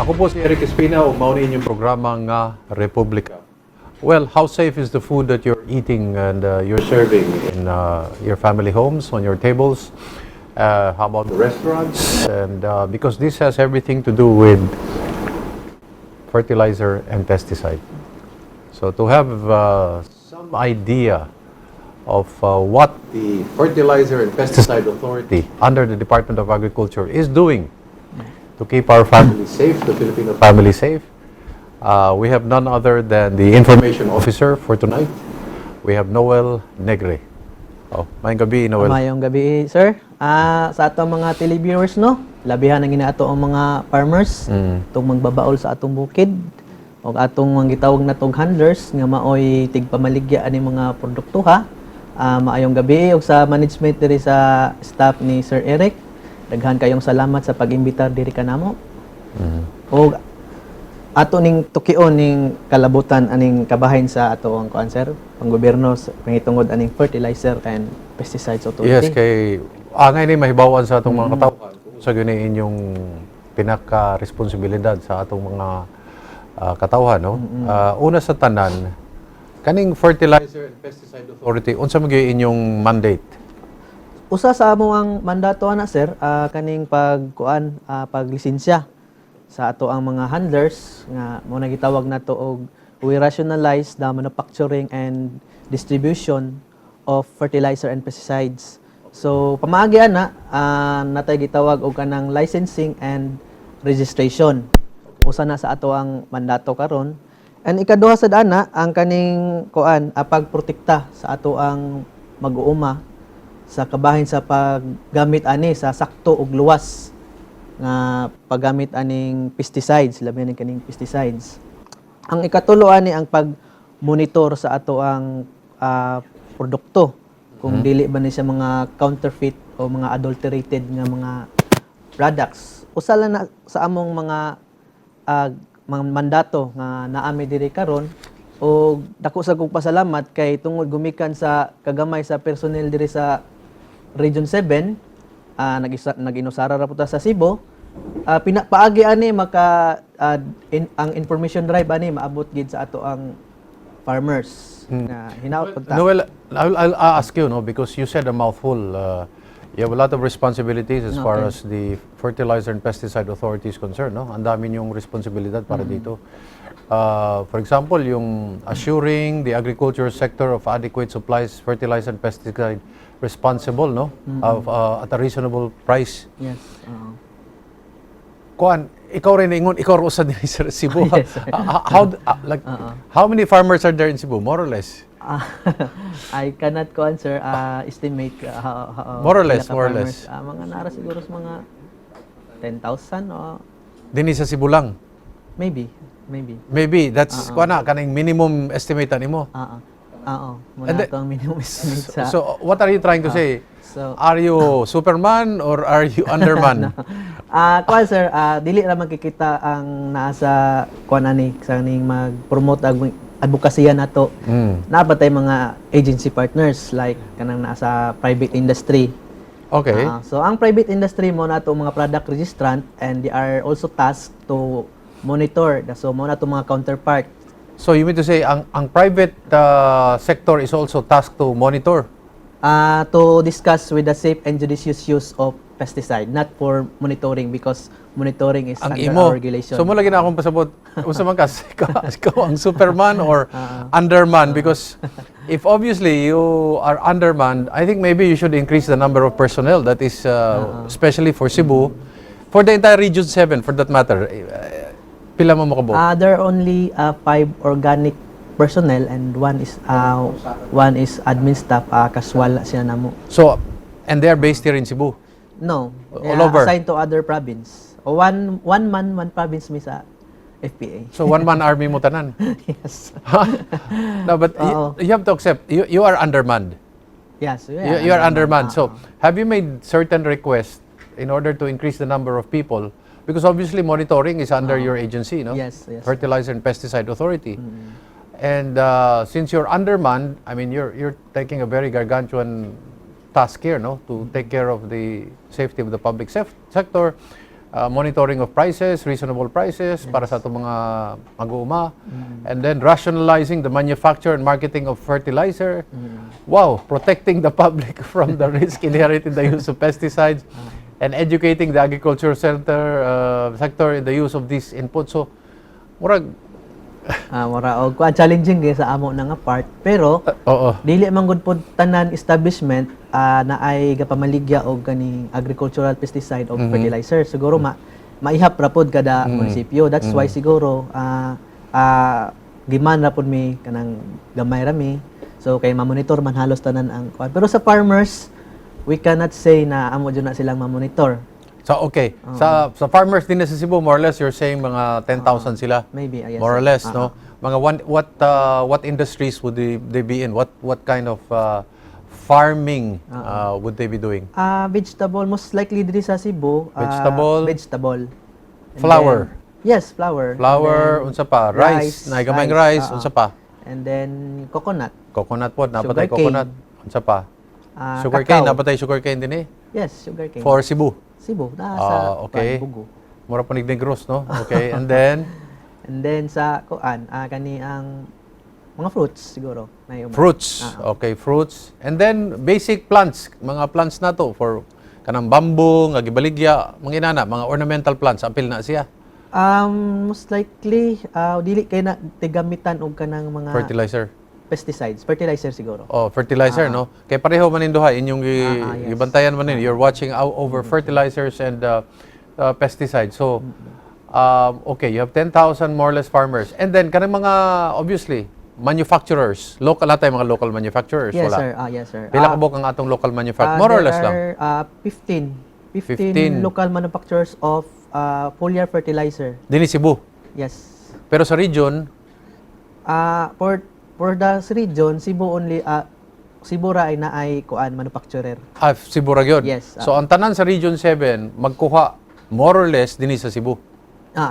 Ako po si Erik Espina, umaunin yung programa nga Republika. Well, how safe is the food that you're eating and you're serving in your family homes, on your tables? How about the restaurants? And because this has everything to do with fertilizer and pesticide. So to have some idea of what the Fertilizer and Pesticide Authority under the Department of Agriculture is doing to keep our family safe, the Filipino family safe, we have none other than the Information Officer for tonight. We have Noel Negre. Oh, mayong gabi, Noel. Mayong gabi, sir. Sa atong mga televiewers, no? Labihan ang ginaato ang mga farmers itong magbabaol sa atong bukid o atong mga gitawag na tong handlers nga maoy tigpamaligya ani mga produkto ha. Maayong gabi og sa management diri sa staff ni Sir Erik. Daghan kayong salamat sa pag-imbitar diri kanamo. Og ato ning tukion ning kalabutan aning kabahin sa ato ang kuan sir, panggobyerno pangitungod aning fertilizer and pesticides authority. Yes, kay angay ni mahibawan sa atong mga katawhan kung sa gyud inyong pinaka-responsibilidad sa atong mga katawhan, no? Una sa tanan, kaning Fertilizer and Pesticide Authority, unsa man gyud inyong mandate? Usa sa among mandato ana sir, kaning pagkuan paglisensya sa ato ang mga handlers nga mo nagitawag nato og we rationalize the manufacturing and distribution of fertilizer and pesticides. So pamaagi ana natay gitawag og kanang licensing and registration. Usa na sa ato ang mandato karon. And ikaduha sa dana ang kaning kuan pagprotekta sa ato ang mag-uuma sa kabahin sa paggamit ani sa sakto ug luwas nga paggamit aning pesticides, labi ni kaning pesticides. Ang ikatulo ani ang pag-monitor sa ato ang produkto kung dili ba ni siya mga counterfeit o mga adulterated nga mga products. Usa lang na sa among mga mandato nga naami diri karon o dako sa kong pasalamat kay tungod gumikan sa kagamay sa personnel diri sa Region 7 nag-inusara ra puta sa Cebu paagi ani ang information drive ani maabot gid sa ato ang farmers nga hinaot pagta. Noel, I'll ask you, no, because you said a mouthful. You have a lot of responsibilities as far as the Fertilizer and Pesticide Authority is concerned, no? Ang dami niyong responsibilidad para dito. For example, yung assuring the agriculture sector of adequate supplies, fertilizer and pesticide responsible, no? At a reasonable price. Yes. Kuan, ikaw rin ingon, ikaw rin usad din sa Cebu. Yes, How many farmers are there in Cebu, more or less? I cannot answer estimate more or less. Mga nara siguro sa mga 10,000 o Dini sa Cebu lang. Maybe that's kuana kaning minimum estimate nimo. Muna ito ang minimum estimate sa So what are you trying to say? Are you Superman or are you Underman? Kuan sir, dili ra makikita ang nasa kuan ani sa ning mag-promote advokasya nato. Napatay mga agency partners like kanang nasa private industry. Okay. So ang private industry mo nato mga product registrant and they are also tasked to monitor. So mo nato mga counterpart. So you mean to say ang private sector is also tasked to monitor? To discuss with the safe and judicious use of pesticide, not for monitoring because monitoring is under our regulation. So mo lagi na akong pasabot, unsa man ka, ikaw ang Superman or Underman, because if obviously you are undermanned, I think maybe you should increase the number of personnel that is especially for Cebu, for the entire Region 7 for that matter. Pila mo makabot? There are only 5 organic personnel and one is admin staff kaswala siya namo. So and they are based here in Cebu? No. All over? Assigned to other province. One man, one province mi sa FPA. So one-man army mo tanan? Yes. No, but you have to accept, you are undermanned. Yes. You are undermanned. So have you made certain requests in order to increase the number of people? Because obviously monitoring is under your agency, no? Yes. Fertilizer and Pesticide Authority. And since you're undermanned, I mean, you're taking a very gargantuan task here, no, to take care of the safety of the public sector. monitoring of prices, reasonable prices para sa itong mga mag-uuma. And then rationalizing the manufacture and marketing of fertilizer. Wow, protecting the public from the risk inherent in the use of pesticides and educating the agricultural sector in the use of these inputs. So, murag, mura og challenging gyud sa amo na nga part, pero oo. dili man gud pod tanan establishment na ay gapamaligya og kaning agricultural pesticide o fertilizer. Siguro maihap ra pod kada munisipyo. That's why siguro giman ra pod mi kanang gamay ra mi. So kay ma-monitor man halos tanan ang kuan. Pero sa farmers, we cannot say na amo jud na silang ma-monitor. So, okay. Sa farmers din sa Cebu, more or less, you're saying mga 10,000 sila? Maybe, yes. More or less, no? Mga what industries would they be in? What kind of farming would they be doing? Vegetable, most likely diri sa Cebu. Vegetable. Flour? Yes, flour. Flour, unsa pa? Rice. Naigamayng rice, unsa pa? And then, coconut. Coconut po, napatay Sugarcane. coconut. Unsa pa? Sugarcane, napatay sugarcane din eh? Yes, sugarcane. For Cebu? Cebu, sa okay. Bugo. Mura pa Negros, no? Okay, and then? And then sa kuan, kani ang mga fruits siguro. Fruits. Okay, fruits. And then basic plants, mga plants na to for kanang bamboo, nga gibaligya, mga inana, mga ornamental plants, apil na siya. Most likely dili kay na tigamitan og kanang mga fertilizer siguro. Oh, fertilizer, no? Kay pareho man induha inyong gibantayan man You're watching over fertilizers and pesticides. So, okay, you have 10,000 more or less farmers. And then kanang mga obviously manufacturers, local natin mga local manufacturers, yes, wala. Sir. Yes, sir. Pila kabok ang atong local manufacturers? More or less lang. There are 15 local manufacturers of foliar fertilizer. Dini Cebu. Yes. Pero sa region, for the region, Cebu only, Cebu ra ay naay kuan manufacturer. Cebu ra gyud. Yes. So ang tanan sa Region 7 magkuha more or less dinhi sa Cebu.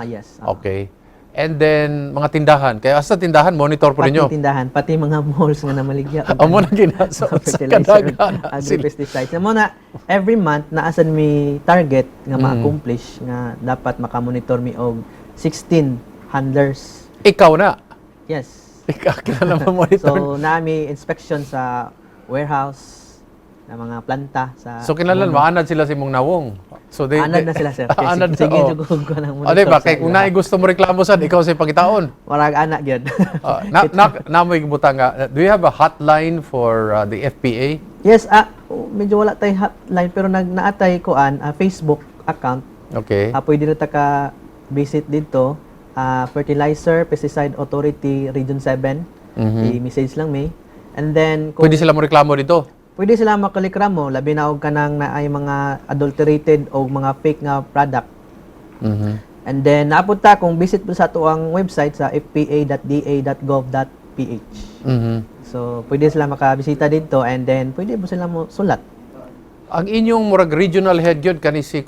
Yes. Okay. And then mga tindahan. Kaya sa tindahan monitor po ninyo. Pati tindahan, pati mga malls nga namaligya. Amo na ginaso sa fertilizer, kadaghan. agri-pesticides. Mo na every month naasan mi target nga ma-accomplish nga dapat makamonitor mi og 16 handlers. Ikaw na. Yes. Ikaw kilala mo monitor. So, naami inspection sa warehouse, na mga planta. So, kinalan, maanad sila si mong nawong. So, anad na sila, sir. Anad sige, na, jugog ko ng monitor. Diba, kaya kung gusto mo reklamo sad, ikaw sa pagkitaon. Warag anak yun. Namoy butang nga, do you have a hotline for the FPA? Yes, medyo wala tayong hotline, pero naatay ko Facebook account. Okay. Pwede na ka visit dito. Fertilizer, Pesticide Authority, Region 7. I-message lang may. And then, pwede sila mo reklamo dito? Pwede sila makalikramo, labi na og kanang na ay mga adulterated o mga fake nga product. And then, napunta kung visit po sa ito ang website sa fpa.da.gov.ph. So, pwede sila makabisita dito and then pwede po sila mo sulat. Ang inyong murag regional head yun, kani si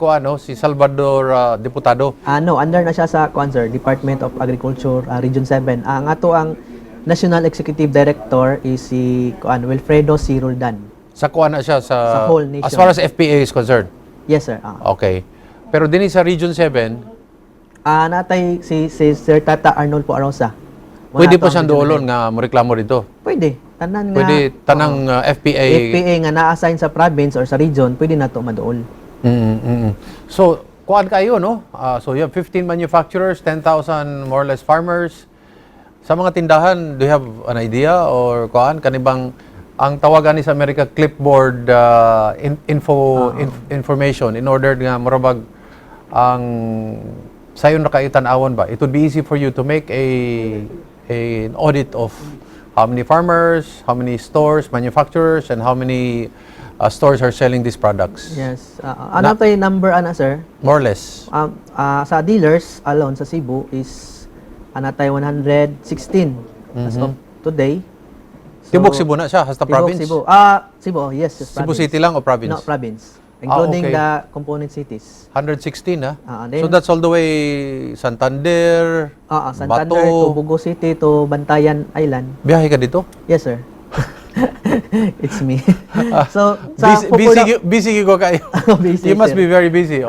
Salvador Diputado? No, under na siya sa sir, Department of Agriculture, Region 7. Ang ato ang National Executive Director is si Wilfredo C. Roldan. Sa na siya sa whole nation. As far as FPA is concerned? Yes, sir. Okay. Pero din sa Region 7? Natay si Sir Tata Arnold po Arosa. Pwede po siyang doolon nga moreklamo dito? Pwede. Tanang FPA. FPA nga na-assign sa province or sa region, pwede na ito madool. So, kuan kayo, no? So, you have 15 manufacturers, 10,000 more or less farmers. Sa mga tindahan, do you have an idea or kuan? Kanibang ang tawagan ni sa America clipboard information in order nga marabag ang sayon na kaitan-awon ba? It would be easy for you to make an audit of how many farmers, how many stores, manufacturers, and how many stores are selling these products? Yes. Ano tayo number, sir? More or less. Sa dealers alone sa Cebu is tayo 116 as of today. So, Tibok Cebu na siya, hasta province? Cebu. Cebu, yes. Cebu City lang o province? No, province. Including okay. the component cities. 116, Then, so that's all the way Santander, Santander Bato, to Bugo City to Bantayan Island. Biyahe ka dito? Yes, sir. It's me. So, sa busy ko kayo. Busy, you must sir. be very busy.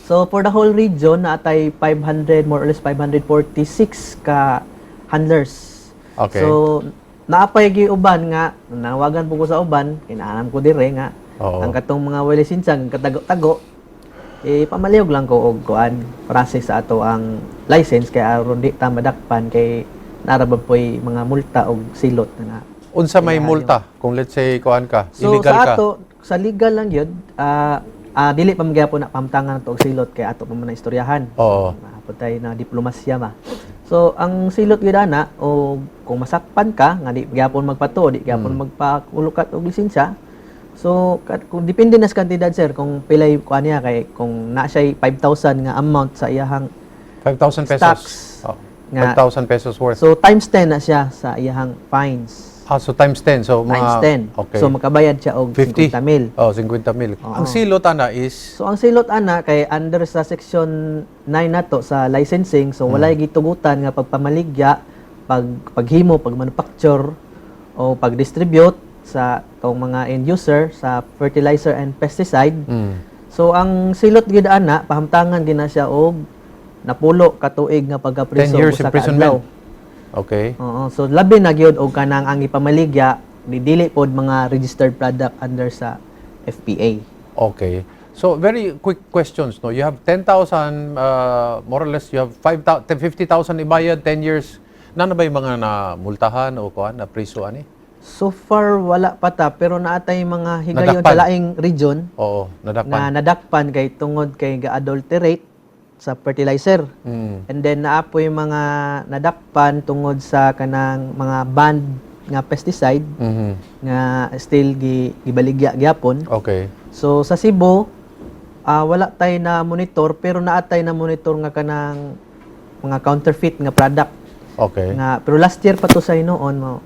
So for the whole region, naatay 500, more or less 546 ka handlers. Okay. So naapay gi uban nga, nawagan po ko sa uban, kinaalam ko dire nga, Oo. ang katong mga wala lisensyang katago-tago, pamaliyog lang ko og kuan, process sa ato ang license, kay aron di ta madakpan, kay narabag po'y mga multa o silot na. Unsa may multa kung let's say kuan ka, So illegal sa ka? ato, sa legal lang yun, dili pa magyapon na pamtangan to og silot, kay ato pa man na istoryahan. Oo. Naputay na diplomasya ba. So ang silot gyud ana, o kung masakpan ka nga di gyapon magpato, di gyapon magpakulukat og lisensya. So kung depende na sa kantidad sir, kung pilay kuan niya, kay kung na siya 5,000 nga amount sa iyahang 5,000 pesos. stocks, Oh. nga 5,000 pesos worth. so times 10 na siya sa iyahang fines. So times 10. So mga Times 10. Okay. So makabayad siya og 50 50,000. Oh, 50,000. Oo. Ang silot ana is So ang silot ana kay under sa section 9 nato sa licensing, so walay gitugutan nga pagpamaligya, paghimo, pagmanufacture o pagdistribute sa tong mga end user sa fertilizer and pesticide. So ang silot gid ana, pahamtangan gina siya og napulo ka tuig nga 10 pagkapriso years usa ka imprisonment. adlaw. Okay. Oo, so labi na gyud og kanang ang ipamaligya dili pod mga registered product under sa FPA. Okay. So very quick questions, no. You have 10,000 more or less you have 5,000 50,000 ibayad 10 years. Nana ba yung mga namultahan o kuan na priso ani? So far wala pa ta, pero naatay mga higayon Nadakpan. sa laing region Oo, na nadakpan. nadakpan kay tungod kay ga-adulterate sa fertilizer. And then naapoy mga nadakpan tungod sa kanang mga banned nga pesticide nga still gibaligya gyapon. Okay. So sa Cebu, wala tay na monitor, pero naatay na monitor nga kanang mga counterfeit nga product. Okay. Nga pero last year pa to sa noon mo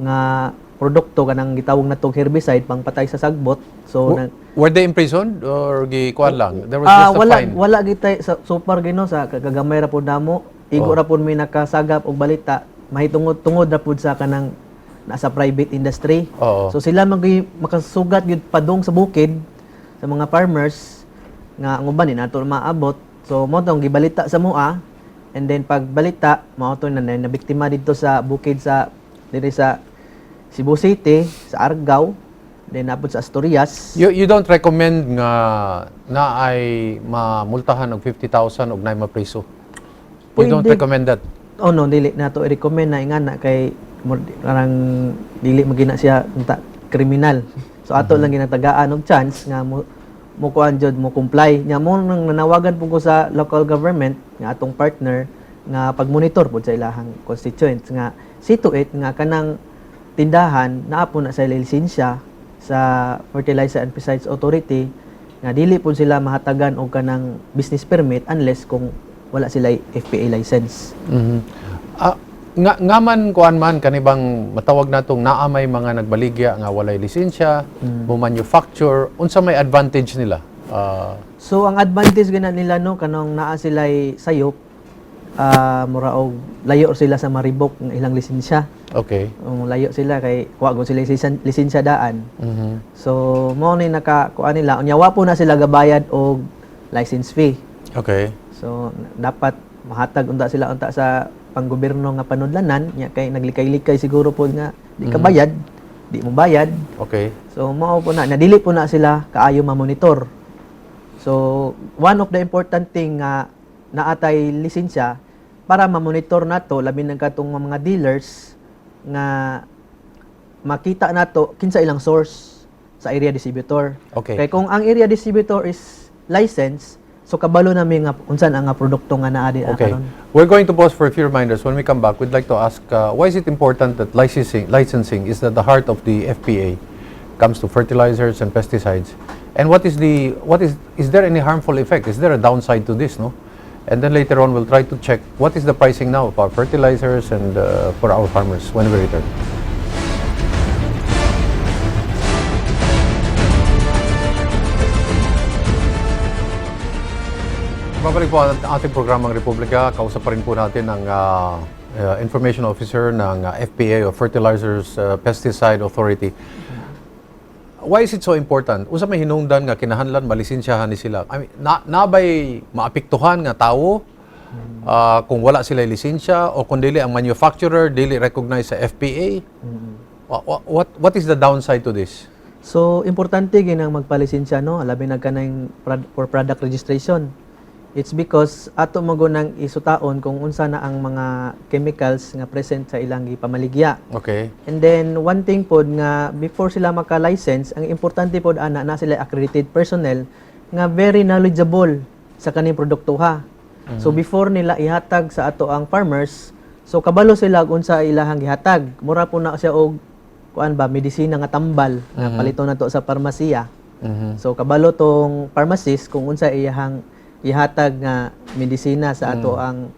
nga produkto kanang gitawag na tong herbicide pangpatay sa sagbot. So Were they imprisoned or kuan lang? There was just a fine. wala gitay sa super gino sa kagamay ra pud namo. Igo ra pud may nakasagap og balita, mahitungod-tungod ra pud sa kanang nasa private industry. Oo. So sila makasugat gyud padung sa bukid sa mga farmers nga ang uban ni nato maabot. So mo tong gibalita sa mua, and then pag balita mao to na biktima dito sa bukid sa diri sa Cebu City, sa Argao, then napod sa Asturias. You don't recommend nga na ay mamultahan og 50,000 og nay mapriso. You don't Pwede. recommend that. Oh no, dili nato i-recommend na ingana kay parang dili magina siya unta kriminal. So ato lang ginatagaan og chance nga mo kuan jud mo comply. Nya mo nang nanawagan po ko sa local government nga atong partner nga pag-monitor pud sa ilahang constituents nga see to it nga kanang tindahan naapo na sa lisensya sa Fertilizer and Pesticides Authority nga dili po sila mahatagan og kanang business permit unless kung wala sila FPA license. Nga man kuan man kanibang matawag natong naa may mga nagbaligya nga walay lisensya, mo manufacture, unsa may advantage nila? So ang advantage gina nila no kanang naa sila sayop, mura og layo sila sa maribok ng ilang lisensya. Okay. Layo sila kay wa gud sila lisensya daan. So mo ni nakakuan nila unyawa po na sila gabayad og license fee. Okay. So dapat mahatag unta sila unta sa panggobyerno nga panudlanan nya kay naglikay-likay siguro po nga di ka bayad, di mo bayad. Okay. So mao po na nadili po na sila kaayo ma-monitor. So one of the important thing nga naatay lisensya para ma-monitor nato labi na katong mga dealers nga makita nato kinsa ilang source sa area distributor. Okay. Kay kung ang area distributor is licensed, so kabalo namin nga unsan ang nga produkto nga naa di Okay. karon. We're going to pause for a few reminders. When we come back, we'd like to ask why is it important that licensing is at the heart of the FPA comes to fertilizers and pesticides? And is there any harmful effect? Is there a downside to this, no? And then later on, we'll try to check what is the pricing now of our fertilizers and for our farmers when we return. Babalik po ang ating programang Republika. Kausap pa rin po natin ang Information Officer ng FPA o Fertilizers Pesticide Authority. why is it so important? Usa may hinungdan nga kinahanglan malisensyahan ni sila. I mean, nabay maapektuhan nga tawo kung wala sila lisensya o kung dili ang manufacturer dili recognize sa FPA. What is the downside to this? So, importante ginang magpalisensya, no? Labi na ka for product registration. It's because ato magunang isutaon kung unsa na ang mga chemicals nga present sa ilang gipamaligya. Okay. And then, one thing pod nga, before sila maka-license, ang importante pod ana na sila accredited personnel nga very knowledgeable sa kaning produktuha. So, before nila ihatag sa ato ang farmers, so kabalo sila kung unsa ilahang gihatag. Mura po na siya og kuan ba medisina nga tambal nga palito na to sa parmasiya. So kabalo tong pharmacist kung unsa iyahang ihatag nga medisina sa ato ang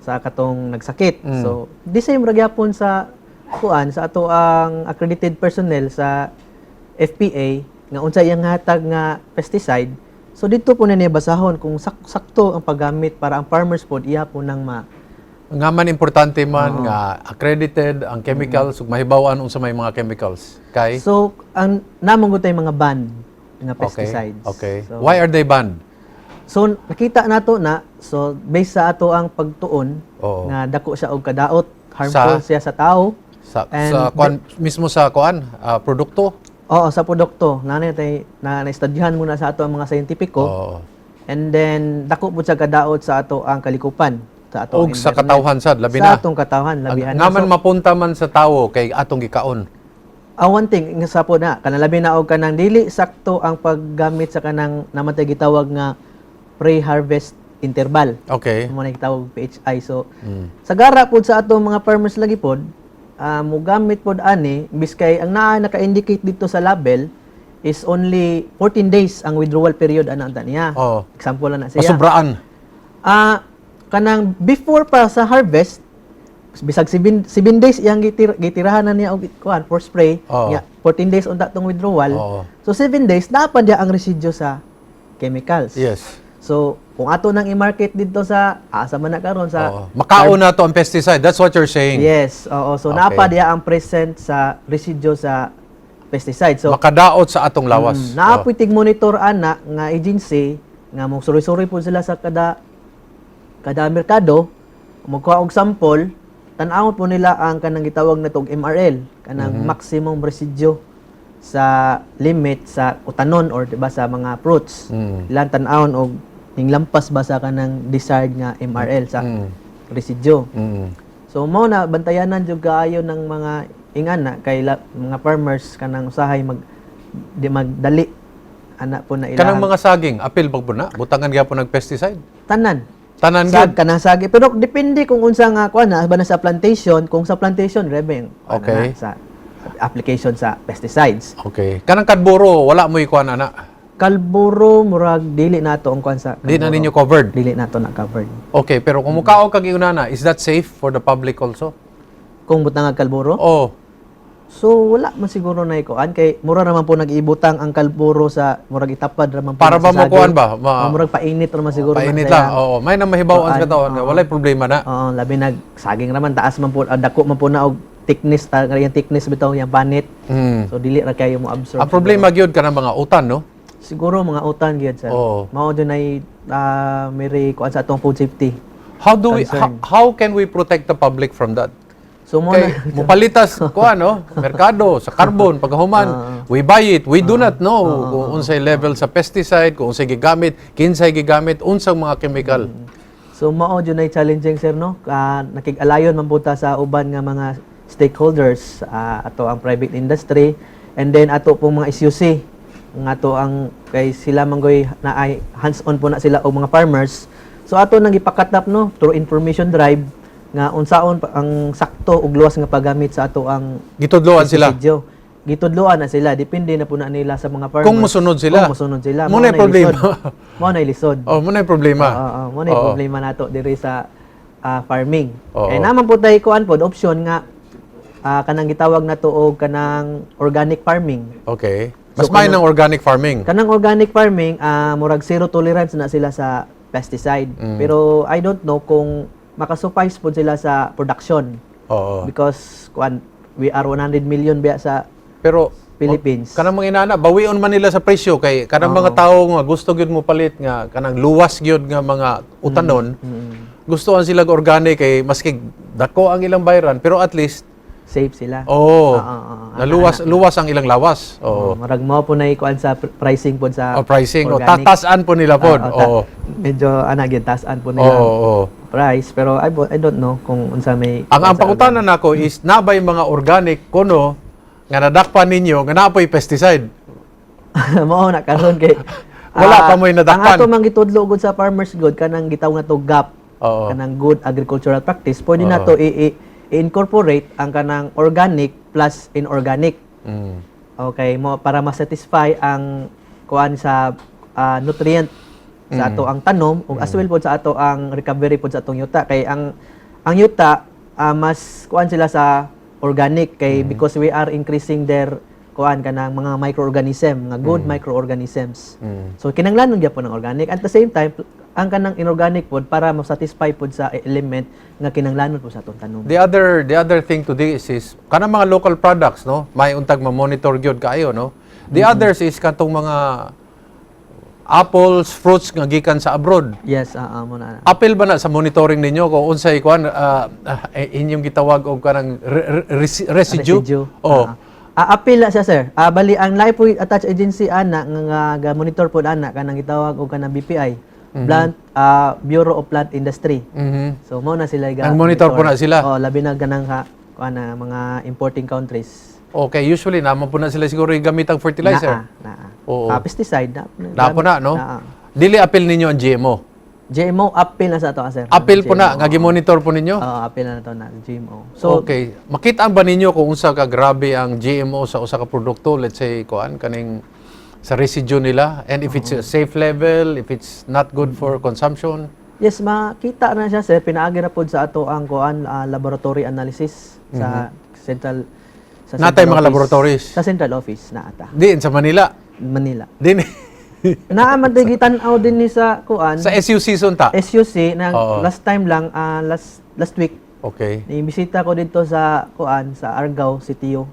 sa katong nagsakit. So the same ra gyapon sa kuan sa ato ang accredited personnel sa FPA nga unsa iyang hatag nga pesticide. So dito po na niya basahon kung sakto ang paggamit para ang farmers pod iya po nang nga man importante man nga accredited ang chemicals ug mahibaw-an unsa may mga chemicals kay. So ang namong gutay mga banned nga pesticides. Okay. So, Why are they banned? So nakita nato na so based sa ato ang pagtuon nga dako siya og kadaot, harmful siya sa tao. Sa kuan mismo sa kuan produkto. Oo, sa produkto. Na-estudyahan muna sa ato ang mga scientifico. And then dako pud sa kadaot sa ato ang kalikupan. Sa ato sa katawhan sad labi na. Sa atong katawhan labihan. Nga man mapunta man sa tawo kay atong gikaon. One thing nga sa po na kanalabi na og kanang dili sakto ang paggamit sa kanang namatay gitawag nga pre-harvest interval. Okay. Mo na gitawag PHI. So sa gara pod sa atong mga farmers lagi pod mo gamit pod ani biskay ang naka-indicate dito sa label is only 14 days ang withdrawal period ana niya. Example na siya. Masubraan. Kanang before pa sa harvest bisag 7 days iyang gitirahan na niya og kuan for spray nya 14 days unta tong withdrawal. So 7 days dapat dia ang residue sa chemicals. Yes. So kung ato nang i-market dito sa asa man na karon sa makaon na to ang pesticide, that's what you're saying. Yes. So napa dia ang present sa residue sa pesticide. So makadaot sa atong lawas. Naapoy tig monitor ana nga agency nga mo suri-suri po sila sa kada merkado, magkuha og sample, tan-awon po nila ang kanang gitawag na tog MRL, kanang maximum residue sa limit sa utanon or diba sa mga fruits. Ilan tan-awon og lampas ba sa kanang desired nga MRL sa residue. So mao na bantayanan jud kaayo ng mga ingana kay mga farmers kanang usahay magdali ana po na ilang. Kanang mga saging, apil pag na butangan gyapon nag pesticide. Tanan gyud kanang sagi pero depende kung unsa nga kuan na ba na sa plantation, kung sa plantation rebe sa application sa pesticides. Okay. Kanang kadburo wala mo ikuan ana. Kalburo murag dili nato ang kuan sa Di na ninyo covered. Dili nato na covered. Okay, pero kung mukaon kag iunana, is that safe for the public also? Kung butang kalburo? So wala man siguro na ikuan kay mura naman po nag-ibutang ang kalburo sa murag itapad raman po. Para ba mo kuan ba? Murag painit raman siguro. Painit lang. May nang mahibaw-an sa katawan. Walay problema na. Labi nag saging raman taas man po dako man po na og thickness yung thickness bitaw yang panit. So dili ra kayo mo absorb. Ang problema gyud kanang mga utan, no? Siguro mga utan gyud sir. Mao dun ay may kuan sa atong food safety. How can we protect the public from that? So mupalitas ko merkado sa carbon paghuman we buy it, we do not know kung unsay level sa pesticide, kung unsay gigamit, kinsay gigamit, unsang mga chemical. So mao jud ay challenging sir no. Nakig-alayon man puta sa uban nga mga stakeholders ato ang private industry and then ato pong mga SUC nga ato ang kay sila manggoy na ay hands-on po na sila og mga farmers. So ato nang ipakatap no through information drive nga unsaon ang sakto ug luwas nga paggamit sa ato ang gitudloan sila. Gitudloan na sila, depende na po na nila sa mga farmers. Kung musunod sila. Mo na problema. Mo na lisod. Mo na problema. Mo na problema nato diri sa farming. Eh naman po tay kuan pod option nga kanang gitawag nato og kanang organic farming. Okay. Mas may ng organic farming. Kanang organic farming murag zero tolerance na sila sa pesticide. Pero I don't know kung makasuffice po sila sa production. Because we are 100 million biya sa pero Philippines. Kanang mga inana, bawion man nila sa presyo kay kanang mga tao nga gusto gyud mo palit nga kanang luwas gyud nga mga utanon. Gustuhan sila organic kay maski dako ang ilang bayaran pero at least Safe sila. oh, luwas ang ilang lawas. Oo. Marag mo po na ikuan sa pricing po sa Pricing organic. tatasan po nila po. Medyo gyud tasan po nila price pero I don't know kung unsa may Ang pangutanan nako is nabay mga organic kuno nga nadakpan ninyo nga naapoy pesticide. mao na karon kay Wala pa mo'y nadakpan. Ang ato mang gitudlo gud sa farmers good kanang gitawag na to GAP. Kanang good agricultural practice pwede na to i-incorporate ang kanang organic plus inorganic. Okay, mo para ma-satisfy ang kuan sa nutrient sa ato ang tanom ug as well pod sa ato ang recovery pod sa atong yuta kay ang yuta mas kuan sila sa organic kay because we are increasing their kuan kanang mga microorganism nga good microorganisms. So kinahanglan gyapon ng organic at the same time ang kanang inorganic pod para ma-satisfy pod sa element nga kinahanglan pod sa atong tanom. The other thing to this is kanang mga local products no, may untag ma-monitor gyud kaayo no. The others is katong mga apples, fruits nga gikan sa abroad. Yes, mo na. Apil ba na sa monitoring ninyo kung unsay kuan inyong gitawag og kanang residue? Apil na siya sir. Bali ang live po attached agency ana nga monitor po ana kanang gitawag og kanang BPI. Plant Bureau of Plant Industry. So mo na sila ang monitor po na sila. Labi na ganang kuana mga importing countries. Okay, usually naman po na sila siguro gamit ang fertilizer. Pesticide na po na no. Dili apil ninyo ang GMO. GMO apil na sa ato sir. Apil po na nga gi-monitor po ninyo? Apil na to na GMO. So okay, makita ba ninyo kung unsa ka grabe ang GMO sa usa ka produkto, let's say kuan kaning sa residue nila and if it's a safe level, if it's not good for consumption? Yes, makita na siya sir, pinaagi na pod sa ato ang kuan laboratory analysis sa central natay mga laboratories sa central office na ata. Diin sa Manila. Din naaman gitan-aw din ni sa kuan sa SUC sunta. SUC na last time lang last week. Okay. Ni-bisita ko dito sa kuan sa Argao Cityo.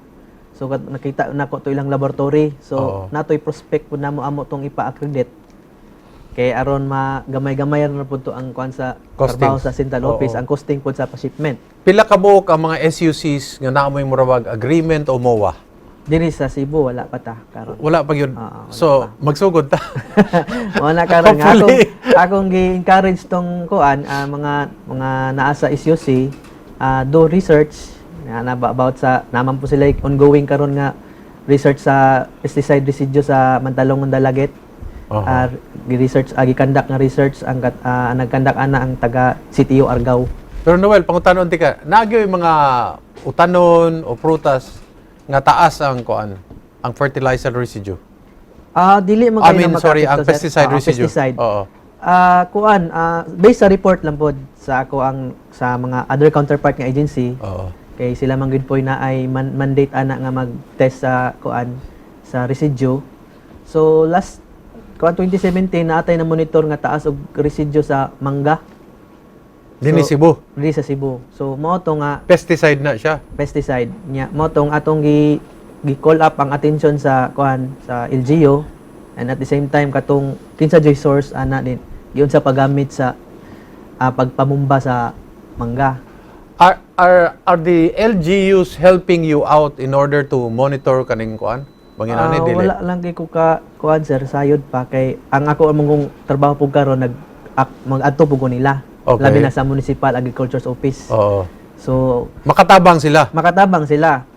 So nakita nako to ilang laboratory. So natoy prospect pud namo amo tong ipa-accredit. Kay aron gamay-gamay na pud to ang kuan sa trabaho sa central office, ang costing pud sa pa-shipment. Pila ka buok ang mga SUCs nga naamoy murawag agreement o MOA? Diri sa Cebu wala pa ta karon. Wala pa gyud. So magsugod ta. Wala karon nga akong gi-encourage tong kuan mga naa sa SUC do research na about sa naman po sila ongoing karon nga research sa pesticide residue sa Mantalong ng Dalaget. Gi-research gi-conduct nga research ang nag-conduct ana ang taga CTO Argao. Pero Noel, pangutanon ti ka, naagyo yung mga utanon o prutas nga taas ang kuan, ang fertilizer residue. Dili man ang pesticide residue. Pesticide. Based sa report lang pod sa ako sa mga other counterpart nga agency. Kay sila man gid poy na ay mandate ana nga mag-test sa sa residue. So last 2017 naatay na monitor nga taas og residue sa mangga. Dini Cebu. Dili sa Cebu. So mao to nga pesticide na siya. Pesticide nya mao tong atong gi-call up ang attention sa sa LGU and at the same time katong kinsa joy source ana din giun sa paggamit sa pagpamumba sa mangga. Are the LGUs helping you out in order to monitor kaning kuan? Banginani dili. Wala lang kay ko kuan sir sayod pa kay ang ako among trabaho pug karon mag-adto pug nila. Okay. Labi na sa Municipal Agriculture's Office. So makatabang sila.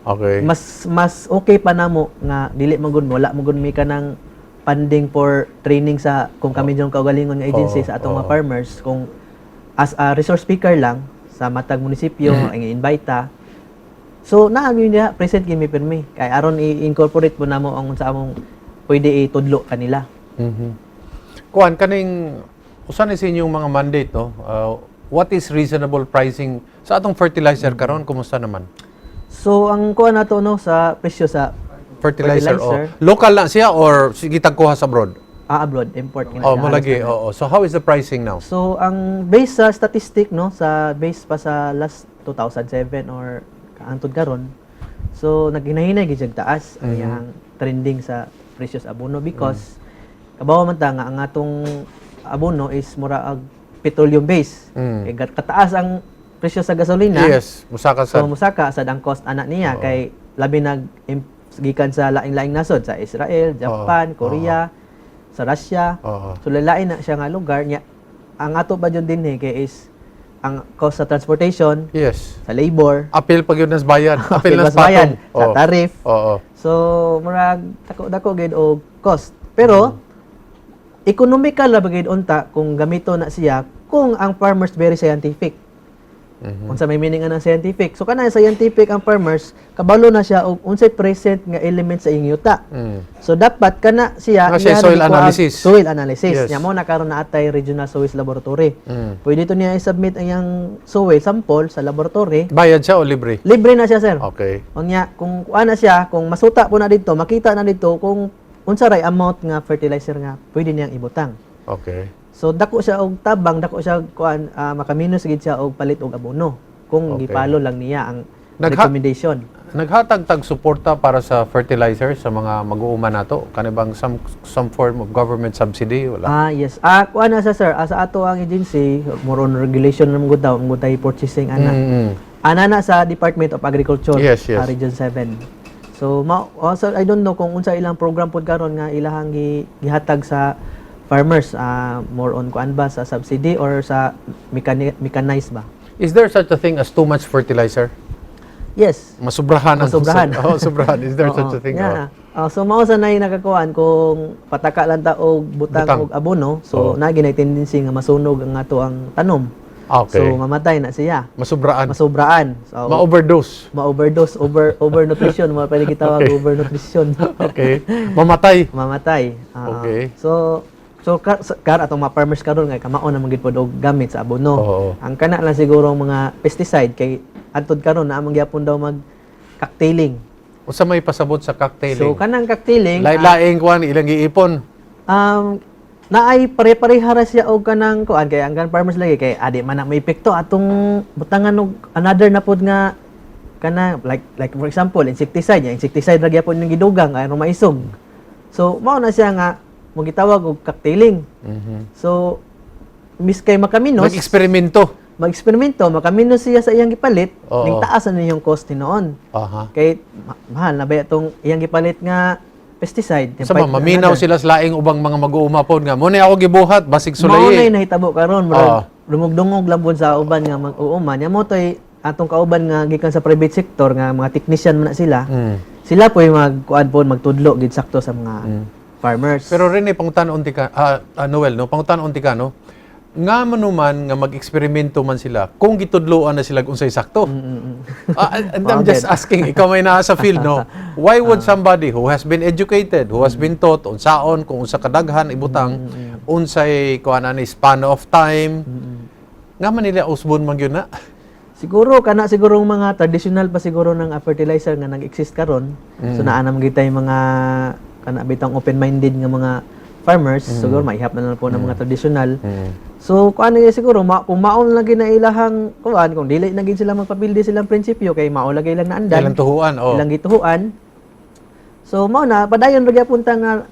Okay. Mas okay pa namo nga dili man gud wala man gud mi kanang funding for training sa kung kami jung kaugalingon nga agency sa atong mga farmers kung as a resource speaker lang sa matag munisipyo ang invite ta. So naami niya present kimi permi kay aron i-incorporate po namo ang sa among pwede itudlo kanila. Kuan kaning usa ni sa inyong mga mandate no. What is reasonable pricing sa atong fertilizer karon kumusta naman? So ang kuan nato no sa presyo sa fertilizer. Local lang siya or gitag kuha sa abroad? Abroad import malagi. So how is the pricing now? So ang base sa statistic no sa base pa sa last 2007 or kaantod karon So naghinahinay gid siya taas ang iyang trending sa precious abono because kabawa man ta nga ang atong abono is mura ag petroleum base. Kay kataas ang presyo sa gasolina. Yes, musaka So sad. musaka sad ang cost ana niya kay labi gikan sa laing-laing nasod sa Israel, Japan, Korea, sa Russia. So lalain na siya nga lugar niya. Ang ato ba jud dinhi kay is ang cost sa transportation, Yes. sa labor, Apil pag yun nas bayan. Apil nas bayan, patong. sa tarif. So murag dako gid og cost. Pero economical na bagay unta kung gamito na siya kung ang farmers very scientific. Unsa may meaning ng scientific. So kana scientific ang farmers, kabalo na siya og unsay present nga element sa iyong yuta. So dapat kana siya soil analysis. Soil analysis. Yes. Nya mo na karon na atay regional soil laboratory. Pwede to niya i-submit ang iyang soil sample sa laboratory. Bayad siya o libre? Libre na siya, sir. Okay. Unya kung ana siya, kung masuta po na dito, makita na dito kung unsa ray amount nga fertilizer nga pwede niyang ibutang. Okay. So dako siya og tabang, dako siya kuan makaminos gid siya og palit og abono kung Okay. gipalo lang niya ang Nagha- recommendation. Naghatag tag suporta para sa fertilizer sa mga mag-uuma nato? Kanibang some form of government subsidy? Wala? Yes. Kuan na sa sir, sa ato ang agency, more on regulation na mo daw, mo tay purchasing ana. Ana na sa Department of Agriculture, Yes, yes. Region 7. So, so I don't know kung unsa ilang program pod karon nga ilahang gihatag sa farmers, more on kuan ba sa subsidy or sa mechanized ba? Is there such a thing as too much fertilizer? Yes. Masubrahan ang Masubrahan. sobrahan. Is there such a thing? Yeah. So mao sa nay nakakuan kung pataka lang ta og butang og abono, so na ginay tendency nga masunog ang ato ang tanom. Okay. So mamatay na siya. Masubraan. Masubraan. So Ma-overdose. ma-overdose, overnutrition, mo pwede gitawag Okay. overnutrition. Okay. Mamatay. Mamatay. Okay. So atong mga farmers karon nga kamao na magid pod og gamit sa abono. Oo. Ang kana lang siguro ang mga pesticide kay adtod karon na amang gyapon daw mag cocktailing. Usa may pasabot sa cocktailing? So kanang cocktailing Lain-laing kuan ilang giipon. naay pare-parehara siya og kanang kuan kay ang farmers lagi kay adi man na may epekto atong butangan og another na pod nga kana like for example insecticide, yung insecticide ra gyapon yung gidugang aron maisog. So mao na siya nga mo gitawag og cocktailing. So mis kay makaminos mag-eksperimento, makaminos siya sa iyang gipalit, ning taas na yung cost noon. Kay mahal na ba itong iyang gipalit nga pesticide. Sa maminaw sila sa laing ubang mga mag-uuma pod nga mo ni ako gibuhat basig Mao sulay. na nahitabo karon, lumugdungog lang pod sa uban nga mag-uuma. Nya mo toy atong kauban nga gikan sa private sector nga mga technician man na sila. Sila po'y magkuan po magtudlo gid sakto sa mga farmers. Pero rin pangutanon ti ka Noel no, pangutanon ti ka no. Nga manuman nga mag-eksperimento man sila kung gitudloan na sila unsay sakto. And I'm just asking, ikaw may naa sa field no. Why would somebody who has been educated, who has been taught unsaon kung unsa kadaghan ibutang unsay kuan ani span of time nga man nila usbon man gyud na. Siguro mga traditional pa siguro ng fertilizer nga nag-exist karon. So naa naman gitay mga kana bitang open-minded nga mga farmers, siguro maihap na lang po ng mga traditional. So kuan nga siguro kung maon lagi na ilahang kuan, kung dili na gid sila magpabilide silang prinsipyo kay mao lagi lang na andan. Ilang tuhuan, Ilang gituhuan. So mao na padayon ra gyapon ta nga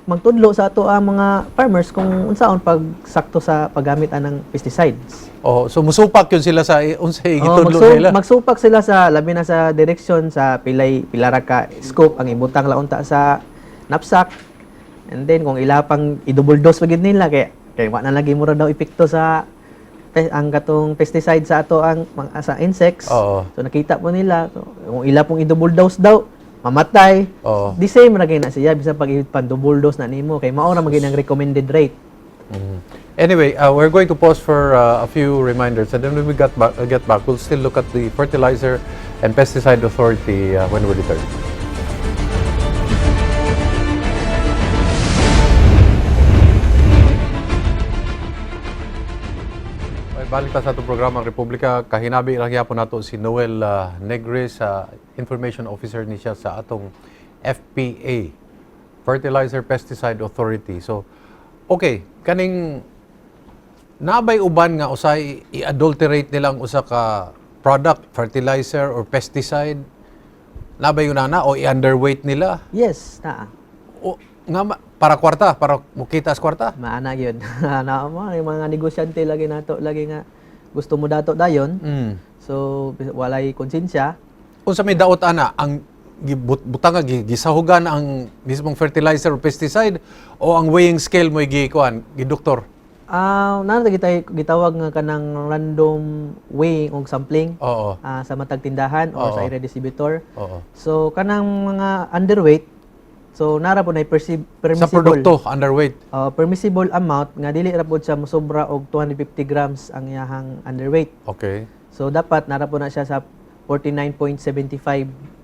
magtudlo sa ato ang mga farmers kung unsaon pagsakto sa paggamit anang pesticides. So musupak yun sila sa unsay gitudlo nila. Magsupak sila sa labi na sa direksyon sa pilara ka scope ang ibutang launta sa knapsack. And then kung ila pang i-double dose pagid nila kay wa na lagi mura daw epekto sa ang katong pesticide sa ato ang sa insects. So nakita po nila kung ila pong i-double dose daw mamatay. The same ra na siya bisan pag i-double dose na nimo kay mao ra magin ang recommended rate. Anyway, we're going to pause for a few reminders and then when we get back we'll still look at the Fertilizer and Pesticide Authority when we return. Balik ta sa itong programa ang Republika. Kahinabi lang yapon nato si Noel Negre sa Information Officer ni siya sa atong FPA, Fertilizer Pesticide Authority. So, okay, kaning nabay uban nga usay i-adulterate nila ang usa ka product, fertilizer or pesticide. Nabay yun na o i-underweight nila. Yes, naa. O, para kwarta, para mukita as kwarta. Maana yun. Na mo yung mga negosyante lagi nato lagi nga gusto mo dato dayon. So walay konsensya. Kung sa may daot ana ang butang gisahugan ang mismong fertilizer o pesticide o ang weighing scale mo gikuan gidoktor. Nana gitawag nga kanang random weighing og sampling. Oo. Sa matag tindahan or sa area distributor. Oo. So kanang mga underweight, so nara po na permissible Sa produkto underweight. Permissible amount nga dili ra pod siya mosobra og 250 grams ang iyahang underweight. Okay. So dapat nara po na siya sa 49.75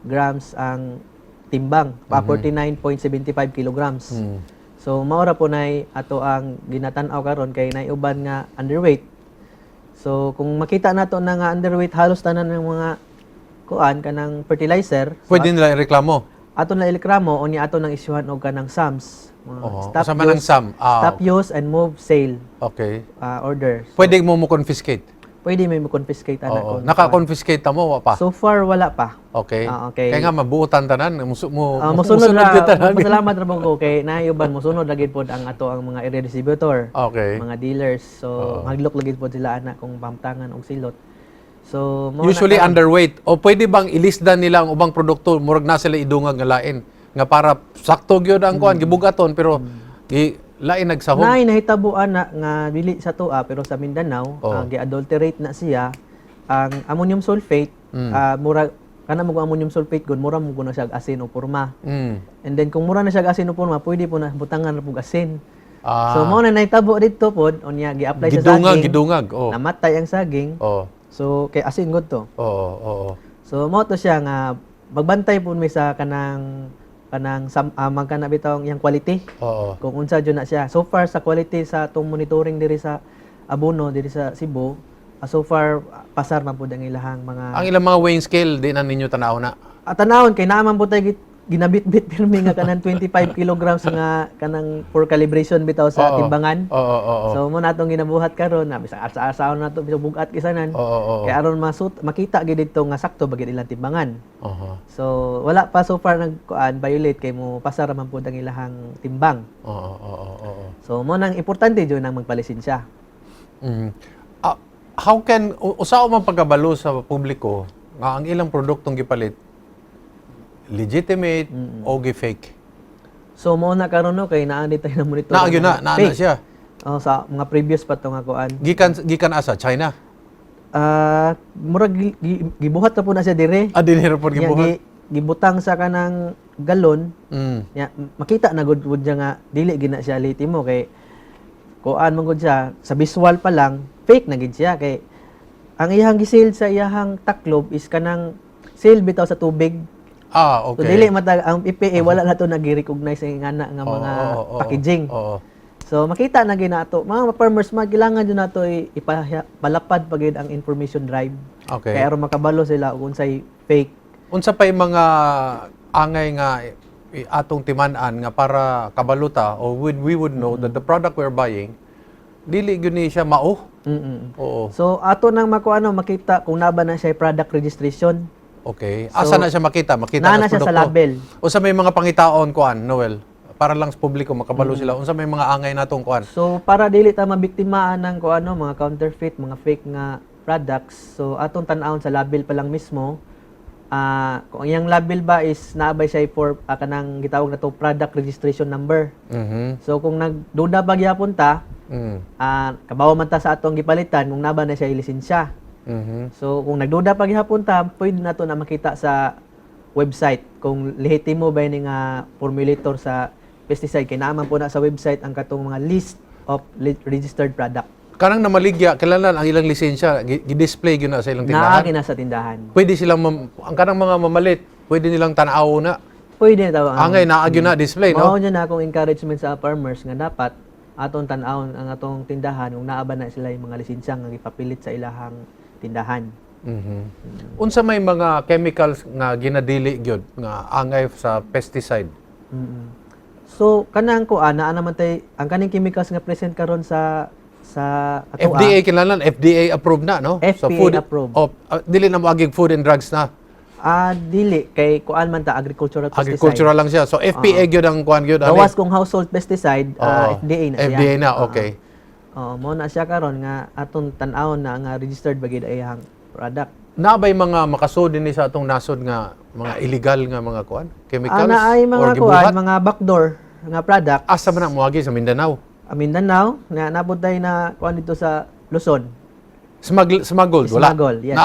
grams ang timbang, 49.75 kilograms. So maura po nay ato ang ginatan-aw karon kay naiuban nga underweight. So kung makita nato na nga underweight halos tanan ng mga kuan kanang fertilizer, Pwede nila ireklamo. ato na ireklamo o ni ato nang isyuhan og kanang SAMs. Kasama ng SAM. Stop use and move sale Okay. orders. Pwede mo confiscate. Pwede may confiscate ana Oo. kung Naka-confiscate mo wa pa. so far wala pa. Okay. Okay. Kaya nga mabuotan tanan, Mosunod ra. kita tanan. Pasalamat ra ko kay naiuban mosunod lagi pod ang ato ang mga area distributor. Okay. Mga dealers. So maglok lagi pod sila ana kung pamtangan og silot. So Usually underweight. O pwede bang ilisdan nila ang ubang produkto murag na sila idungag nga lain nga para sakto gyud ang kuan gibugaton pero lain nagsahog. Nay nahitabuan na nga dili sa tua pero sa Mindanao gi-adulterate na siya ang ammonium sulfate mura kana mo ammonium sulfate gud mura mo na siya asin o purma. And then kung mura na siya asin o purma pwede po na butangan ra pug asin. So mo na nahitabo dito pod unya gi-apply sa saging. Gidungag. Namatay ang saging. So kay asin gud to. So mo to siya nga magbantay po mi sa kanang magkana bitaw ang iyang quality. Kung unsa jud na siya. So far sa quality sa tong monitoring diri sa abono diri sa Cebu, so far pasar man pud ang ilahang mga Ang ilang mga weighing scale di na ninyo tanaw na. Tanawon kay naa man pud tay ginabit-bit pirmi nga kanang 25 kilograms nga kanang for calibration bitaw sa timbangan. So mo natong ginabuhat karon na bisag asa-asaon nato bisag bugat kisanan. Kay aron makita gid dito nga sakto bagid ilang timbangan. So wala pa so far nagkuan violate kay mo pasar man pud ang ilahang timbang. So mo nang importante jud nang magpalisensya. How can usaw man pagkabalo sa publiko nga ang ilang produktong gipalit legitimate o fake? So mo na karon no kay naa tayo na monitor. Naa siya. Sa mga previous pa to nga kuan. Gikan asa China. Murag gibuhat na po na siya dire. Dinhi ra pod gibuhat. Gibutang sa kanang galon. Makita na gud siya nga dili gina siya litimo kay kuan man gud siya sa visual pa lang fake na gid siya kay ang iyang gisil sa iyang taklob is kanang seal bitaw sa tubig. Okay. So dili matag ang PPA wala na to nag-recognize nga nga mga packaging. So makita na ginato mga farmers kailangan jud nato ipalapad pagid ang information drive. Okay. Kaya aron makabalo sila kung unsay fake. Unsa pay mga angay nga atong timan-an nga para kabaluta or we would know that the product we're buying dili gyud ni siya mao. So ato nang makita kung naba na siya product registration. Okay. Asa na siya makita? Makita na siya sa label. O sa may mga pangitaon kuan, Noel? Para lang sa publiko makabalo sila. Unsa may mga angay natong kuan? So para dili ta mabiktimaan ng mga counterfeit, mga fake nga products. So atong tan-awon sa label pa lang mismo. Kung iyang label ba is naabay siya for kanang gitawag na to product registration number. So kung nagduda pa gyapon ta, kabawa man ta sa atong gipalitan kung naba na siya lisensya. So kung nagduda pa gihapon ta, pwede nato na makita sa website kung lehitimo ba ni nga formulator sa pesticide kay naaman po na sa website ang katong mga list of registered product. Kanang namaligya, kailangan ang ilang lisensya gi-display gyud na sa ilang tindahan. Naa na sa tindahan. Pwede silang ang kanang mga mamalit, pwede nilang tan-aw na. Pwede na tawo. Angay naa gyud na display, no? Mao na akong encouragement sa farmers nga dapat aton tan-awon ang atong tindahan kung naa ba na sila yung mga lisensya nga gipapilit sa ilahang tindahan. Unsa may mga chemicals nga ginadili gyud nga angay sa pesticide? So kanang kuan naa naman tay ang kaning chemicals nga present karon sa ato FDA kinahanglan FDA approved na, no? FDA approved. Dili na moagig Food and Drugs na. Dili kay kuan man ta agricultural pesticide. Agricultural lang siya. So FPA gyud ang kuan gyud ani. Gawas kung household pesticide, FDA na siya. FDA na, okay. Mo na siya karon nga atong tan-awon na nga registered bagid ayang product. Nabay mga makasud dinhi sa atong nasod nga mga illegal nga mga kuan, chemicals Na ay mga kuan, mga backdoor nga product. Asa man na moagi sa Mindanao? Mindanao nga nabuday na kuan dito sa Luzon. Smuggled, wala. Smuggled, yes.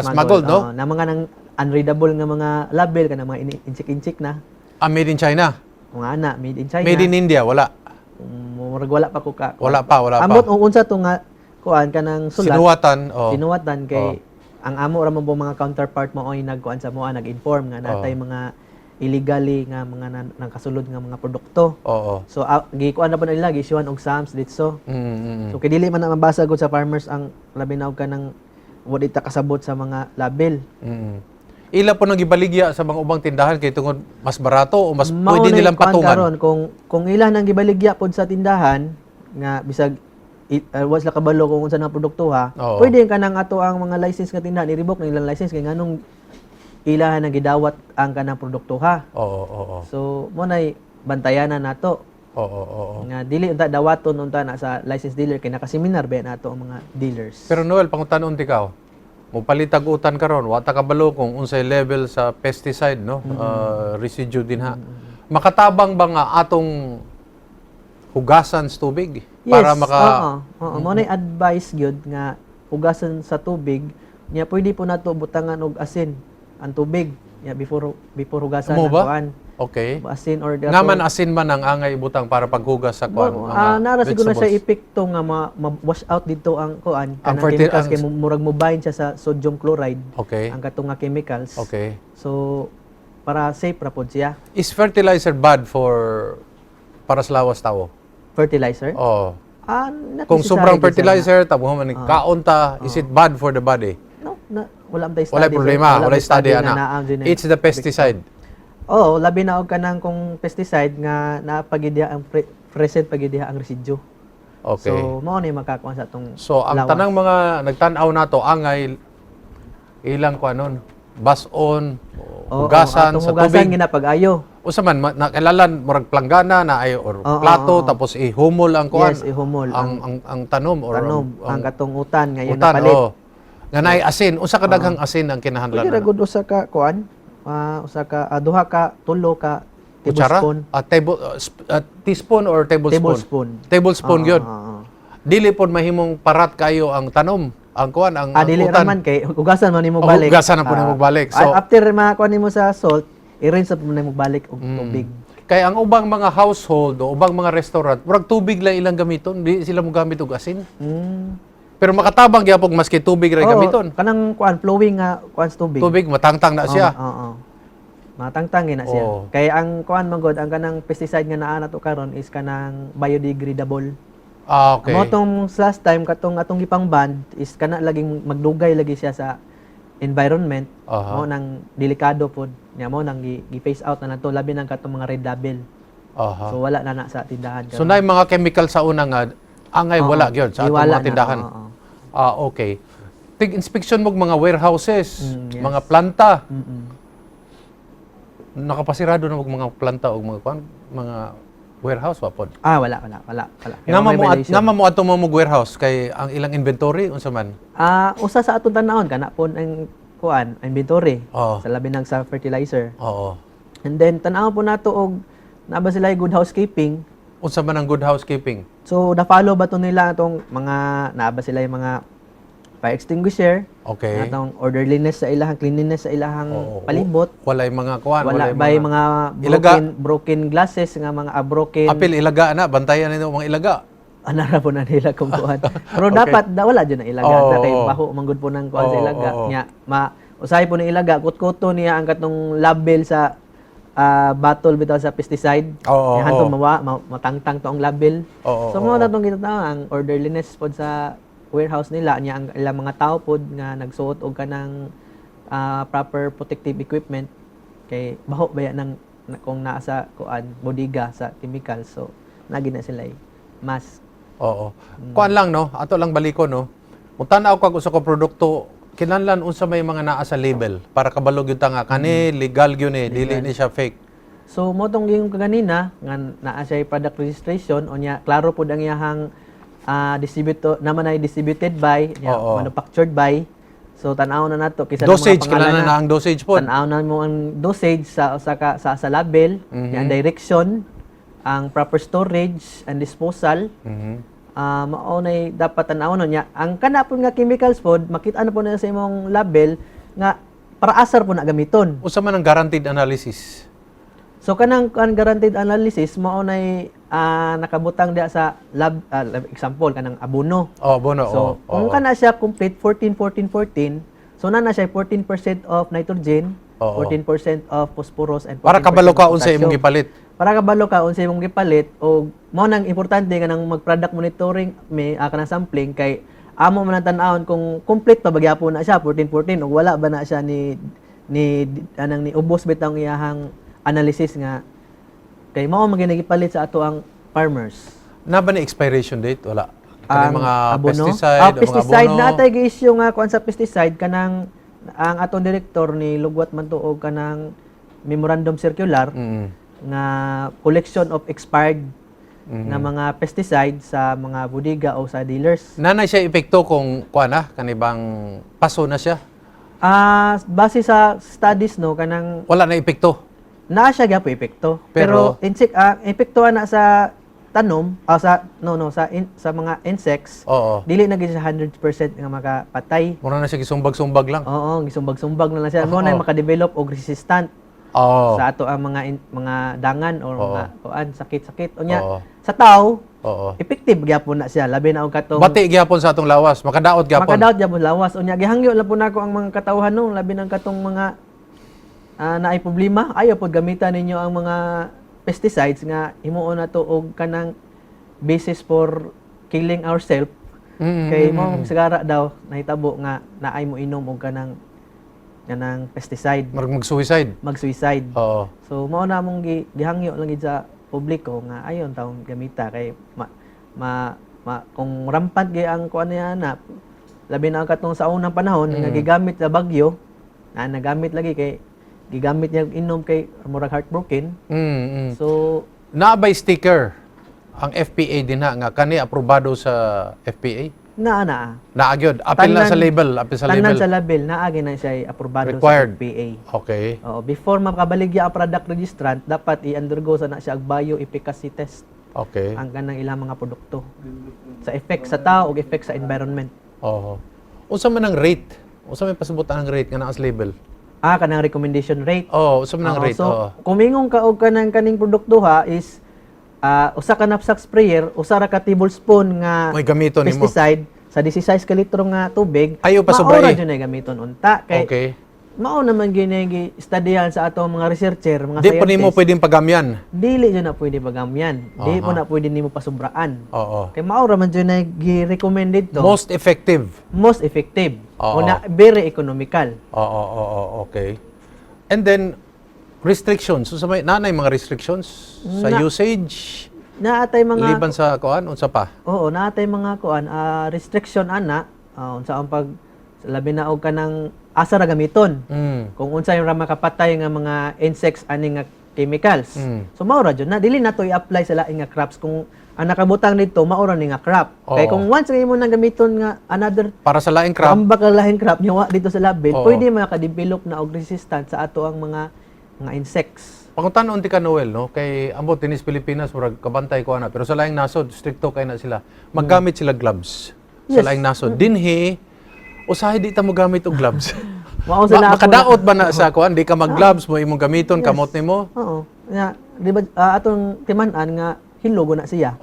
Smuggled, no? Na mga nang unreadable nga mga label kana mga inchik-inchik na. Made in China. Mga ana, made in China. Made in India, wala. Murag wala pa ko ka. Wala pa. Ambot unsa to nga kuan kanang sulat. Sinuwatan, kay ang amo ra man po mga counterpart mo oy nagkuan sa mo nag-inform nga natay mga illegally nga mga nangkasulod nga mga produkto. So gikuan na po nila gisyuan og SAMS ditso. So kay dili man na mabasa gud sa farmers ang labi na og kanang wala ita kasabot sa mga label. Ila po nang gibaligya sa mga ubang tindahan kay tungod mas barato o mas pwede nilang patungan. Kung ilan nang gibaligya pod sa tindahan nga bisag was la kabalo kung unsa nang produkto ha. Pwede ka nang ato ang mga license nga tindahan i-revoke ng ilang license kay nganong ilahan nang gidawat ang kanang produkto ha. So mo nay bantayanan nato. Nga dili unta dawaton unta na sa license dealer kay nakaseminar ba nato ang mga dealers. Pero Noel, pangutan-on tikaw. Mo palitag-utan karon, wa ta kabalo kung unsay level sa pesticide no, residue din ha. Makatabang ba nga atong hugasan sa tubig para mo nay advice gyud nga hugasan sa tubig nya pwede po nato butangan og asin ang tubig nya before hugasan ang kuan. Okay. Asin or ngaman asin man ang angay butang para paghugas sa kuan. Nara siguro na siya epekto nga ma-wash out dito ang kuan kanang chemicals kay murag mo bind siya sa sodium chloride. Okay. Ang katong nga chemicals. Okay. So para safe ra pod siya. Is fertilizer bad para sa lawas tao? Fertilizer? Kung sobrang fertilizer tabo man kaunta, is it bad for the body? No, wala man tay study. Wala problema, wala study ana. It's the pesticide. Labi na og kanang kung pesticide nga napagidya ang present pagidya ang residue. Okay. So mao ni makakuha sa atong So ang tanang mga nagtan-aw nato angay ilang kuanon bason, hugasan sa tubig. Hugasan ginapag-ayo. Usa man nakailalan murag planggana na ay or plato tapos ihumol ang kuan. Yes, ihumol ang tanom or ang katong utan ngayon napalit. Nga naay asin, usa ka daghang asin ang kinahanglan. Pwede ra gud usa ka kuan. Usa ka duha ka tulo ka tablespoon. Teaspoon or tablespoon? Tablespoon gyud. Dili pod mahimong parat kayo ang tanom. Ang kuan ang dili utan. raman kay hugasan man nimo balik. Hugasan na po nimo balik. So after makuha nimo sa salt, i-rinse po nimo balik og tubig. Kay ang ubang mga household o ubang mga restaurant, murag tubig lang ilang gamiton, di sila mo gamit og asin. Pero makatabang gyapon maski tubig ra gamiton. Kanang kuan flowing nga kuan sa tubig. Tubig matangtang na siya. Matangtang na siya. Kay ang kuan man gud ang kanang pesticide nga naa nato karon is kanang biodegradable. Okay. Amo tong last time katong atong gipang ban is kana laging magdugay lagi siya sa environment. Mo nang delikado pod. Nya mo nang gi-phase out na nato labi nang katong mga red label. So wala na sa tindahan karon. So naay mga chemical sa una nga angay wala gyud sa atong mga tindahan. Okay. Tig-inspection mo mga warehouses, mga planta. Nakapasirado na mga planta o mga warehouse wapod. Wala. Nga mo ato mo warehouse kay ang ilang inventory unsa man? Usa sa atong tan-awon kana pon ang kuan, inventory. Sa labi nang sa fertilizer. And then tan-aw po nato og na ba sila good housekeeping? Unsa man ang good housekeeping? So na-follow ba to nila atong mga naa ba sila yung mga fire extinguisher? Okay. Atong orderliness sa ilahang cleanliness sa ilahang palibot. Walay mga kuan, wala ba mga broken glasses nga mga broken. Apil ilaga na, bantayan nito mga ilaga. Anara po na nila kung kuan. Pero dapat wala dyan na ilaga. Kay baho manggod po ng kuan sa ilaga. Nya usahay po ni ilaga kut-kuto niya ang katong label sa bottle bitaw sa pesticide. Nya hanto matangtang to ang label. So mo na tong ginataw ang orderliness pod sa warehouse nila niya ang ilang mga tao pod nga nagsuot og kanang proper protective equipment kay baho baya nang kung naa sa kuan bodega sa chemical so nagi na sila mask. Kuan lang no, ato lang baliko no. Kung tanaw kag usa ka produkto kinahanglan unsa may mga naa sa label para kabalog yung tanga kani legal gyud ni dili ni siya fake. So mo tong yung kanina nga naa siya product registration unya klaro pud ang iyahang distributor naman ay distributed by, manufactured by. So tan-aw na nato kisa dosage kinahanglan na ang dosage pod. Tan-aw na mo ang dosage sa sa label, ang direction, ang proper storage and disposal. Maunay dapat tan-awon niya. Ang kana po nga chemicals pod makita na po na sa imong label nga para asar po na gamiton. Unsa man ang guaranteed analysis? So kanang guaranteed analysis maunay nakabutang diya sa lab example kanang abono. Abono. So kung kana siya complete 14 so na siya 14% of nitrogen, 14% of phosphorus and 14% para kabalo ka unsa imong gipalit. Para kabalo ka unsa imong gipalit o mao nang importante kanang mag-product monitoring kanang sampling kay amo man tan-awon kung complete pa bagyapon na siya 14 o wala ba na siya ni ubos bitang iyahang analysis nga kay mao man gipalit sa ato ang farmers. Na ba ni expiration date? Wala. Kanang mga abono? pesticide, pesticide mga abono. natay gi-issue nga kuan sa pesticide kanang ang atong direktor ni lugwat man tuog kanang memorandum circular nga collection of expired na mga pesticide sa mga bodega o sa dealers. Nanay siya epekto kung kuan kanibang paso na siya. Base sa studies no kanang Wala na epekto. naa siya gyapon epekto. Pero epekto na sa tanom sa mga insects. Dili na gid siya 100% nga makapatay. Mura na siya gisumbag-sumbag lang. Oo, gisumbag-sumbag na lang siya. Mo na maka-develop og resistant. Sa ato ang mga dangan or mga kuan sakit-sakit unya sa tao effective gyapon na siya labi na og katong bati gyapon sa atong lawas makadaot gyapon gyapon lawas unya gihangyo lang po nako ang mga katawhan no labi ng katong mga naay problema ayo pod gamitan ninyo ang mga pesticides nga himuon na to og kanang basis for killing ourselves kay mo sigara daw nahitabo nga naay mo inom og kanang pesticide. Mag-suicide. So mao na mong gihangyo lang gid sa publiko nga ayon taong gamita kay kung rampant gyud ang kuan niya na labi na katong sa unang panahon nga gigamit sa bagyo na nagamit lagi kay gigamit niya inom kay murag heartbroken. So naa bay sticker ang FPA din nga kani aprobado sa FPA. Naa gyud. Apil na sa label, Tanan sa label naa na siya aprobado required sa FPA. Okay. Before makabaligya ang product registrant, dapat i-undergo sa na siya ang bioefficacy test. Okay. Ang kanang ilang mga produkto. Sa effect sa tao ug effect sa environment. Unsa man ang rate? Unsa may pasubutan ang rate nga naa sa label? Kanang recommendation rate. Unsa man ang rate? So, kumingong ka og kanang kaning produkto usa ka knapsack sprayer, usa ra ka tablespoon nga may gamiton pesticide sa 16 ka litro nga tubig. Ayaw pa sobra maura jud na gamiton unta kay mao naman gyud gi-studyahan sa atong mga researcher, mga scientists. Di po nimo pwedeng pagamyan. Dili jud na pwede pagamyan. Di po na pwede nimo pasubraan. Kay maura man jud na gi-recommended to. Most effective. Una very economical. Okay. And then restrictions. So may nanay mga restrictions sa usage. Naatay mga liban sa kuan unsa pa? Naatay mga kuan restriction ana unsa ang pag labi na og kanang asa ra gamiton. Kung unsa yung ra makapatay nga mga insects ani nga chemicals. So mao ra jud na dili nato i-apply sa laing nga crops kung ang nakabutang dito mao ra ni nga crop. Kay kung once nga imo nang gamiton nga another para sa laing crop, ambak ka laing crop nyawa dito sa label, pwede maka-develop na og resistant sa ato ang mga insects. Pangutan unti ka Noel no kay ambot tinis Pilipinas murag kabantay ko ana pero sa laing nasod stricto kay na sila. Maggamit sila gloves. Sa laing nasod dinhi usahay di ta mo gamit og gloves. Makadaot ba na sa kuan di ka mag-gloves mo imong gamiton kamot nimo? Di ba atong timan-an nga hilogo na siya.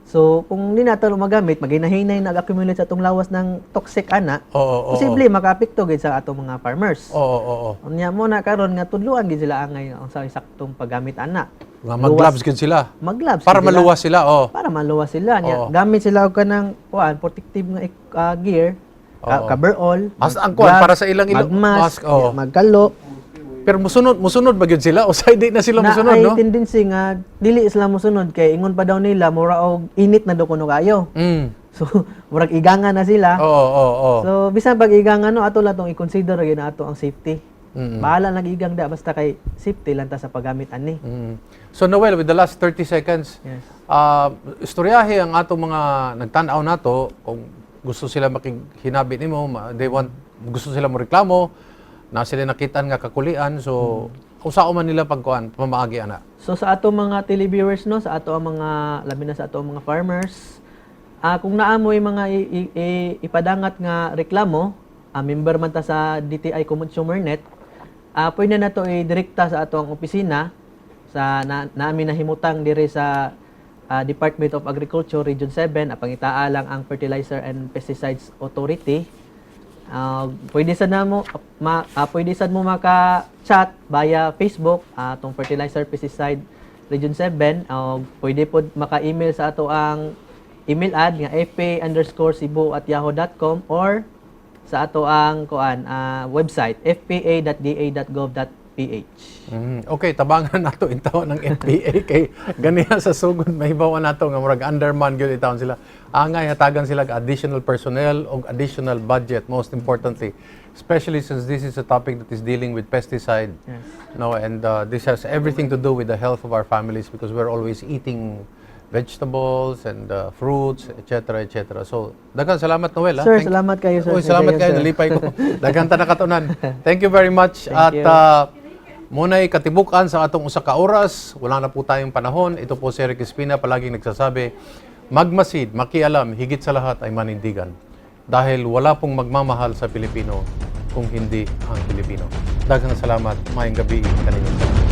So, kung di nato magamit, maginahinay nag-accumulate sa atong lawas ng toxic ana, posible makaapekto gid sa atong mga farmers. Unya mo na karon nga tudluan gid sila angay sa saktong paggamit ana. Nga mag-gloves gid sila. Mag-gloves para maluwas sila. Para maluwas sila nya. Gamit sila og kanang kuan protective nga gear, coverall. As ang kuan para sa ilang mask, magkalo. Pero musunod ba gyud sila o say di na sila musunod no? Na tendency nga dili sila musunod kay ingon pa daw nila mura og init na do kuno kayo. So, murag igangan na sila. Oo. So, bisan pag igangan no, ato lang tong i-consider gyud na ato ang safety. Mm. Bahala nag-igang da basta kay safety lang ta sa paggamit ani. So Noel, with the last 30 seconds, Yes. istoryahe ang atong mga nagtan-aw nato kung gusto sila makighinabi nimo, gusto sila mo reklamo, na sila nakitaan nga kakulian, so usao man nila pagkuan pamaagi ana. So sa ato mga televiewers no, sa ato ang mga labi na sa ato ang mga farmers, kung naamoy mga ipadangat nga reklamo, member man ta sa DTI Consumer Net, pwede na to i-direkta sa ato ang opisina sa namin nahimutang dire sa Department of Agriculture Region 7, pangitaa lang ang Fertilizer and Pesticides Authority. Pwede sad mo maka-chat via Facebook atong Fertilizer Pesticide Region 7. Pwede pod maka-email sa ato ang email ad nga fpa_cebu@yahoo.com or sa ato ang website fpa.da.gov.ph. Okay, tabangan nato intaw ng FPA kay ganiya sa sugod mahibawan nato nga murag underman gyud itawon sila. Angay hatagan sila additional personnel o additional budget, most importantly, especially since this is a topic that is dealing with pesticide. Yes. No, and this has everything to do with the health of our families because we're always eating vegetables and fruits, etc., etc. So, daghang salamat Noel. Sir, salamat kayo sir. Uy, salamat kayo, sir. nalipay ko. Daghang ta nakatunan. Thank you very much. Thank you. Muna'y katibukan sa atong usa ka oras. Wala na po tayong panahon. Ito po si Erik Espina, palaging nagsasabi, magmasid, makialam, higit sa lahat ay manindigan. Dahil wala pong magmamahal sa Pilipino kung hindi ang Pilipino. Daghang salamat. Maayong gabi kaninyo.